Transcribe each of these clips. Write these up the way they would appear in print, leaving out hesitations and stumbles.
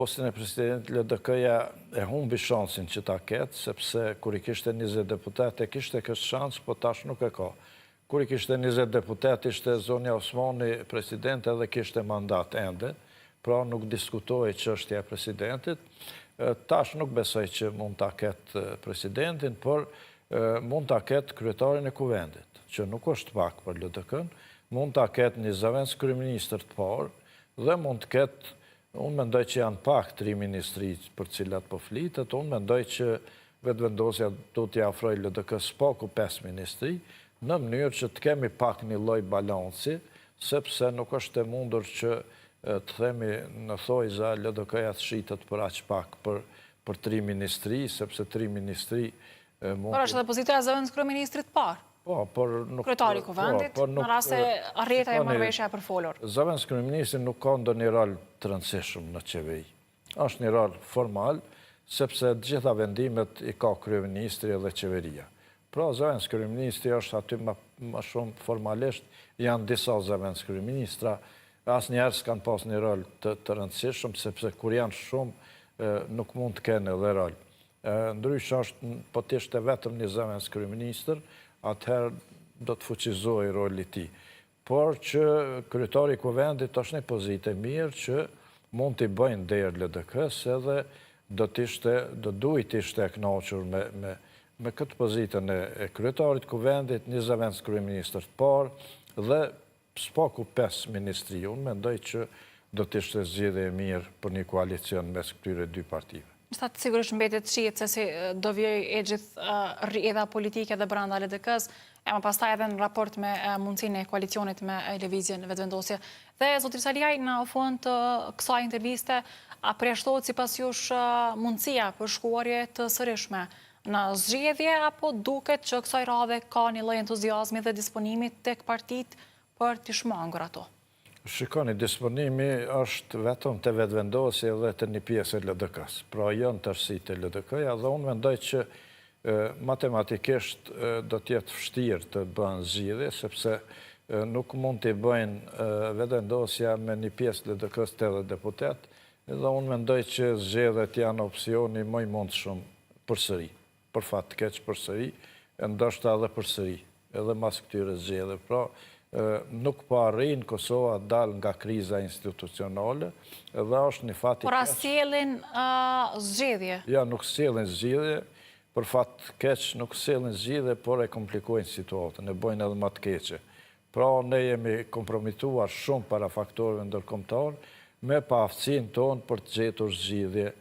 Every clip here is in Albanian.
Postin e president LDK-ja e humbi shansin që ta ketë, sepse kur i kishte 20 deputet e kishte kështë shans, po tash nuk e ka. Kur i kishte 20 deputet ishte Zonja Osmani president edhe kishte mandat ende, pra nuk diskutoj çështja e presidentit. Tash nuk besoj që mund ta ketë presidentin, por mund ta ketë kryetarin e kuvendit, që nuk është pak për LDK-n, mund ta ketë një zëvendës kryeministër të parë dhe mund të ketë. Unë mendoj që janë pak 3 ministri për cilat po flitet, unë mendoj që vetëvendosja do t'ja ofroj LDK-s paku 5 ministri, në mënyrë që të kemi pak një lloj balanci, sepse nuk është e mundur që të themi në thojza LDK-ja të shitet për aq pak për 3 ministri, sepse 3 ministri mund. Por është dhe pozita e zëvendës kryeministrit parë. Po, por nuk... Kryetari i kuvendit, në rast se arreta e marrëveshja e përfolur. Zëvendës kryeministri nuk ka ndonjë rol të rëndësishëm në qeveri. Është një rol formal, sepse të gjitha vendimet i ka kryeministri dhe qeveria. Pra, zëvendës kryeministri është aty më shumë formalisht, janë disa zëvendës kryeministra, asnjëherë s'kan pas një rol të rëndësishëm, sepse kur janë shumë nuk mund të kenë edhe rol. Ndryshe është, po të ishte vetëm një zëvendës kryeministër, atëherë do të fuqizoj roli ti. Por që kryetari i kuvendit është një pozitë e mirë që mund t'i bëjnë derë LDK-s edhe do duhet ishte e kënaqur me këtë pozitën e kryetarit kuvendit, një zëvendës kryeministër të parë dhe s'paku 5 ministri. Unë mendoj që do t'ishte zgjedhje e mirë për një koalicion mes këtyre 2 partive. Shtatë sigurisht mbetet shihet se si do vjoj e gjithë rrjedha politike dhe brenda LDK-s, e më pastaj edhe në raport me mundësinë e koalicionit me lëvizjen vetëvendosje. Dhe zotri Saliaj, në fund të kësaj interviste, a përjashtohet sipas jush mundësia për shkuarje të sërishme në zgjedhje, apo duket që kësaj radhe ka një lloj entuziazmi dhe disponimi tek partitë për të shmangur ato? Shikoni, disponimi është vetëm të vetëvendosje dhe të një pjesë e LDK-s. Pra janë tërësitë e LDK-ja dhe unë mendoj që matematikisht do t'jetë vështirë të bëhen zgjidhje, sepse nuk mund t'i bëjnë vetëvendosja me një pjesë LDK-s 80 deputet, dhe unë mendoj që zgjedhjet janë opsioni më i mundshëm përsëri, për fat të keq përsëri, ndoshta edhe përsëri, edhe mas këtyre zgjedhjeve. Pra, nuk po arrin Kosova dal nga kriza institucionale, dhe është një fat i keq. Por a sjellin zgjedhje? Ja, nuk sjellin zgjedhje, për fat keq nuk sjellin zgjedhje, por e komplikojnë situatën, e bëjnë edhe më të keqe. Pra, ne jemi kompromituar shumë para faktorëve ndërkombëtar me paaftësinë tonë për të gjetur zgjedhje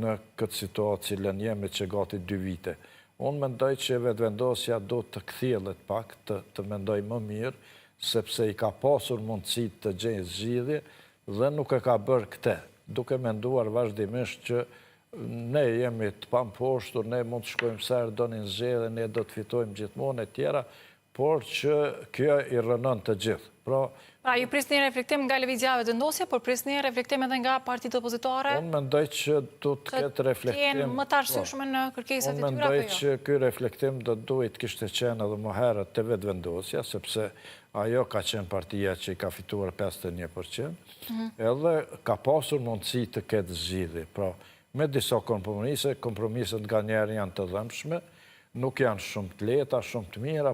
në këtë situatë që jemi që gati 2 vite. Unë mendoj që vetëvendosja do të kthjellet pak, të mendoj më mirë, sepse i ka pasur mundësi të gjejë zgjidhje dhe nuk e ka bërë këtë, duke menduar vazhdimisht që ne jemi të pamposhtur, ne mund të shkojmë sa herë donin zgjedhje, ne do të fitojmë gjithmonë e tjera, por që kjo i rënon të gjithë. Pra, ju prisni reflektim nga lëvizja vetëvendosje, por prisni reflektim edhe nga partitë opozitare? Unë mendoj që do të ketë reflektim... Të jenë më të arsyeshme në kërkesat e tyre, apo jo? Unë mendoj që ky reflektim do duhet kishte qenë edhe më herët te vetëvendosja, sepse ajo ka qenë partia që i ka fituar 51%, edhe ka pasur mundësi të ketë zgjidhje. Pra, me disa kompromiset nganjëherë janë të dhëmshme, nuk janë shumë të lehta, shumë të mira,